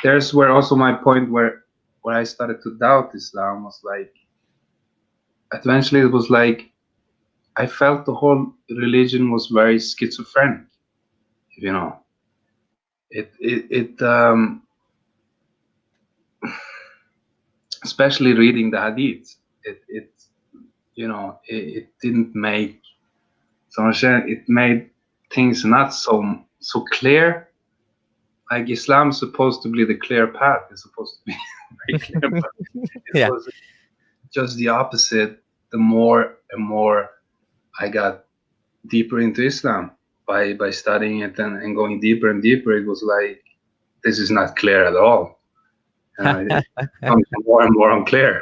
there's where also my point where I started to doubt Islam was like, eventually it was like I felt the whole religion was very schizophrenic. You know, it especially reading the Hadith, it you know, it didn't make so much sense. It made things not so clear. Like Islam is supposed to be the clear path. It's supposed to be very clear, but it was just the opposite. The more and more I got deeper into Islam by studying it and going deeper and deeper, it was like, this is not clear at all. It becomes more and more unclear.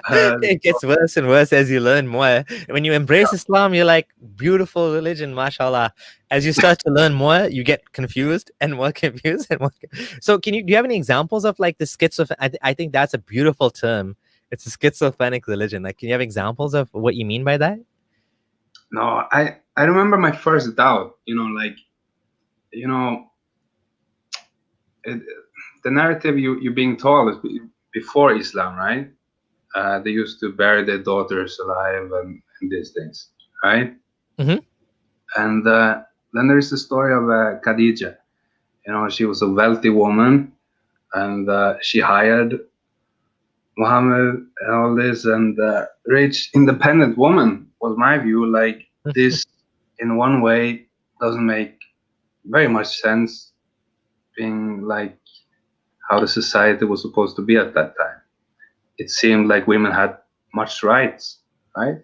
It gets worse and worse as you learn more. When you embrace Islam, you're like, beautiful religion, mashallah. As you start to learn more, you get confused and more confused and more. So do you have any examples of like the schizophrenic? I think that's a beautiful term. It's a schizophrenic religion. Like, can you have examples of what you mean by that? No, I remember my first doubt, the narrative you're being told is before Islam, right? They used to bury their daughters alive and these things, right? Mm-hmm. And then there's the story of Khadija. She was a wealthy woman, and she hired Muhammad and all this, and rich, independent woman was my view. Like, this, in one way, doesn't make very much sense, being like how the society was supposed to be at that time. It seemed like women had much rights, right?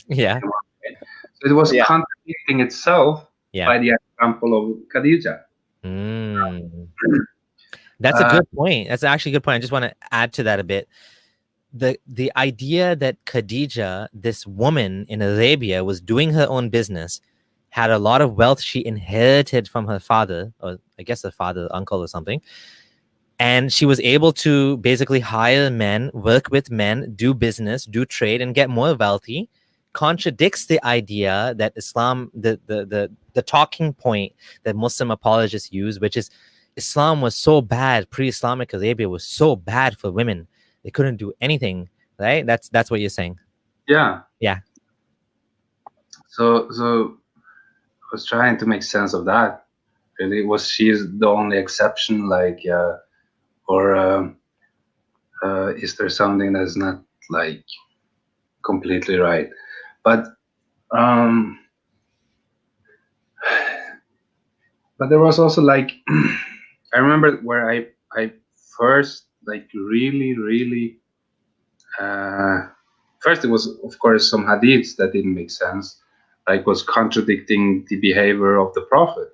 Yeah. So it was contradicting itself by the example of Khadija. That's a good point. That's actually a good point. I just want to add to that a bit. The idea that Khadija, this woman in Arabia, was doing her own business, had a lot of wealth she inherited from her father, or I guess her father, uncle or something. And she was able to basically hire men, work with men, do business, do trade, and get more wealthy, contradicts the idea that Islam, the talking point that Muslim apologists use, which is Islam was so bad, pre-Islamic Arabia was so bad for women. They couldn't do anything, right? That's what you're saying. Yeah. Yeah. So I was trying to make sense of that. Really, was she the only exception? Like, or is there something that's not like completely right? But there was also like I remember where I first like really first it was, of course, some hadiths that didn't make sense, like was contradicting the behavior of the Prophet.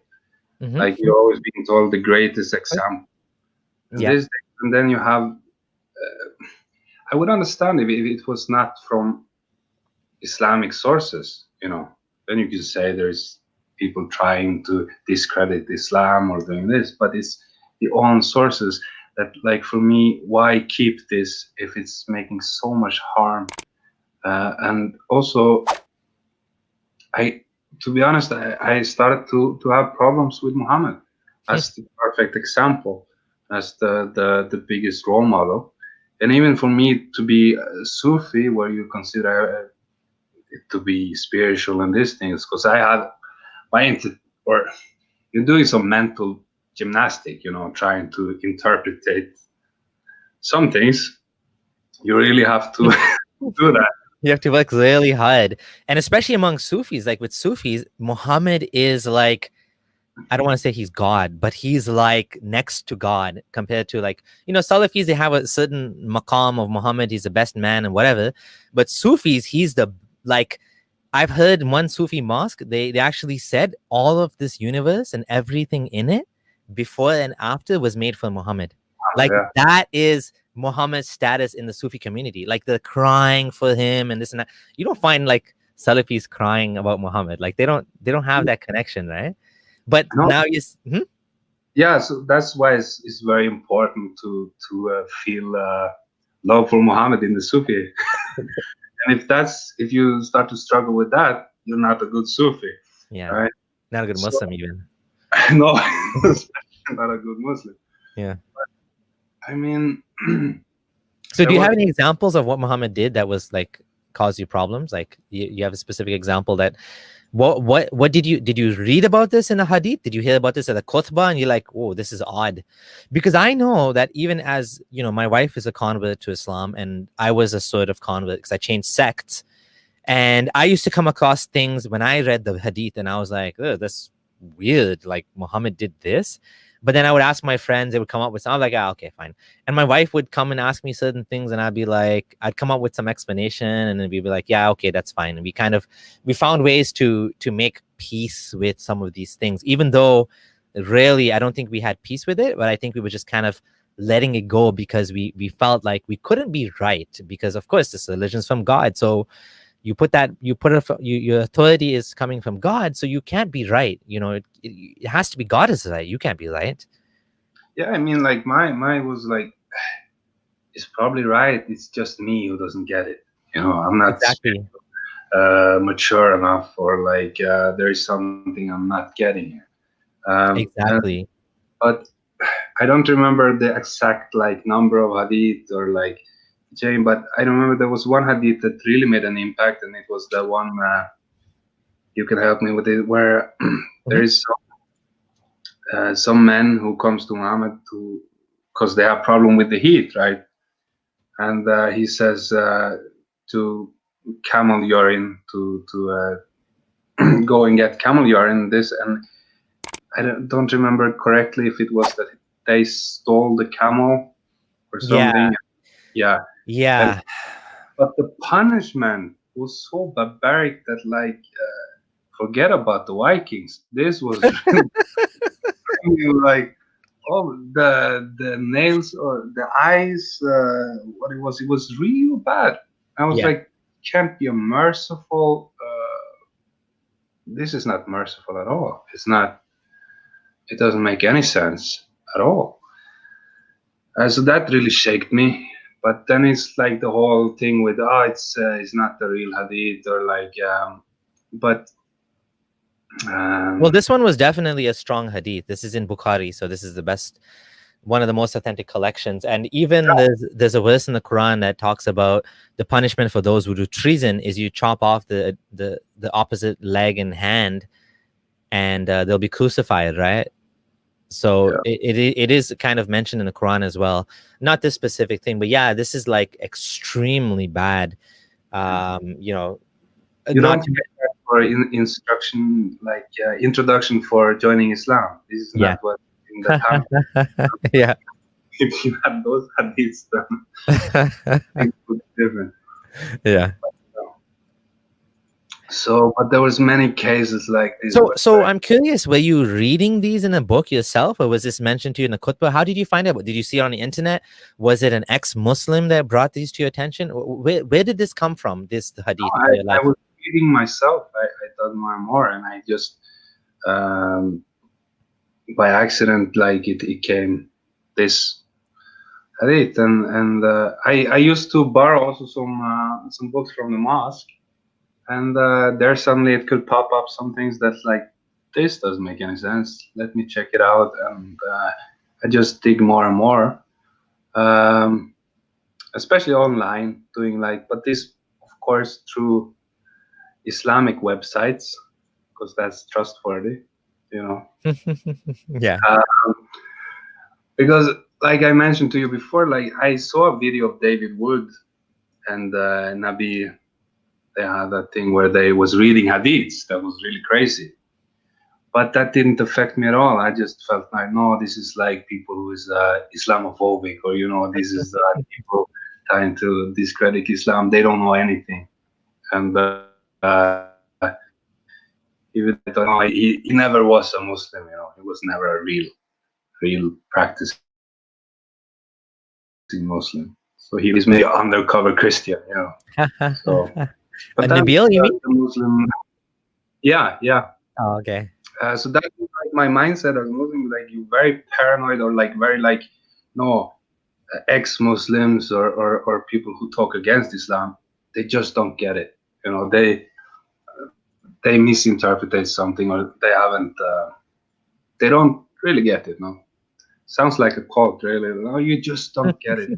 Mm-hmm. Like, you're always being told the greatest example. And then you have I would understand if it was not from Islamic sources, then you can say there's people trying to discredit Islam or doing this, but it's the own sources that, like, for me, why keep this if it's making so much harm? And also, to be honest, I started to have problems with Muhammad as the perfect example, as the biggest role model. And even for me to be a Sufi, where you consider it to be spiritual and these things, because I had you're doing some mental gymnastic, trying to interpret some things. You really have to do that. You have to work really hard. And especially among Sufis, like with Sufis, Muhammad is like, I don't want to say he's God, but he's like next to God compared to, like, Salafis, they have a certain maqam of Muhammad. He's the best man and whatever. But Sufis, he's like, I've heard one Sufi mosque, they actually said all of this universe and everything in it before and after was made for Muhammad. Like, that is Muhammad's status in the Sufi community. Like, they're crying for him and this and that. You don't find like Salafis crying about Muhammad. Like, they don't have that connection, right? But now yeah, so that's why it's very important to feel love for Muhammad in the Sufi. And if you start to struggle with that, you're not a good Sufi. Yeah, right? Not a good Muslim even. No. not a good Muslim. Yeah. I mean, So there do you was have any examples of what Muhammad did that was like caused you problems? Like you have a specific example that what did you read about this in the hadith? Did you hear about this at a khutbah and you're like, oh, this is odd? Because I know that even as you know, my wife is a convert to Islam and I was a sort of convert because I changed sects. And I used to come across things when I read the hadith and I was like, oh, that's weird. Like Muhammad did this. But then I would ask my friends, they would come up with something. I'm like, ah, okay, fine. And my wife would come and ask me certain things, and I'd be like, I'd come up with some explanation, and then we'd be like, yeah, okay, that's fine. And we found ways to make peace with some of these things, even though really I don't think we had peace with it, but I think we were just kind of letting it go because we felt like we couldn't be right because of course this religion's from God. So your authority is coming from God, so you can't be right. You know, it has to be God is right. You can't be right. yeah. I mean, like my was like, it's probably right. It's just me who doesn't get it. You know, I'm not Exactly. mature enough, or like there is something I'm not getting here. Exactly. But I don't remember the exact like number of hadith or like chain, but I remember there was one hadith that really made an impact, and it was the one you can help me with it, where there is some men who comes to Muhammad to because they have problem with the heat, right? And he says to camel urine to go and get camel urine. This, and I don't remember correctly if it was that they stole the camel or something. Yeah. Yeah. But the punishment was so barbaric that, like, forget about the Vikings. This was really like, oh, the nails or the eyes. What it was real bad. I was Yeah. like, can't be a merciful. This is not merciful at all. It's not. It doesn't make any sense at all. So that really shaken me. But then it's like the whole thing with it's not the real hadith, or like but Well, this one was definitely a strong hadith. This is in Bukhari, so this is the best, one of the most authentic collections. And even there's a verse in the Quran that talks about the punishment for those who do treason is you chop off the opposite leg and hand, and they'll be crucified, right? So it is kind of mentioned in the Quran as well. Not this specific thing, but yeah, this is like extremely bad. You know, you not don't get that for instruction, like introduction for joining Islam. This is yeah. not what in the time. Yeah. If you had those hadiths, then it would be different. Yeah. So, but there was many cases like this. So I'm curious, were you reading these in a book yourself, or was this mentioned to you in a khutbah? How did you find out? Did you see it on the internet? Was it an ex-Muslim that brought these to your attention? Where did this come from, this hadith? No, I was reading myself. I thought more and more, and I just by accident, like it came this hadith, and I used to borrow also some books from the mosque. And there suddenly it could pop up some things that's like, this doesn't make any sense. Let me check it out. And I just dig more and more, especially online, doing like, but this, of course, through Islamic websites, because that's trustworthy, you know. Yeah. Because like I mentioned to you before, like I saw a video of David Wood and Nabi. They had that thing where they was reading hadiths. That was really crazy. But that didn't affect me at all. I just felt like, no, this is like people who is Islamophobic, or, you know, this is people trying to discredit Islam. They don't know anything. And even though he never was a Muslim, you know, he was never a real practicing Muslim. So he was maybe undercover Christian, you know. So, but Nabil, you mean? The Muslim. Yeah. Oh, okay. So that's like my mindset as a Muslim. Like, you very paranoid, or like very like, no, ex-Muslims or people who talk against Islam, they just don't get it. You know, they misinterpret something, or they haven't. They don't really get it. No. sounds like a quote, really. No, you just don't get it.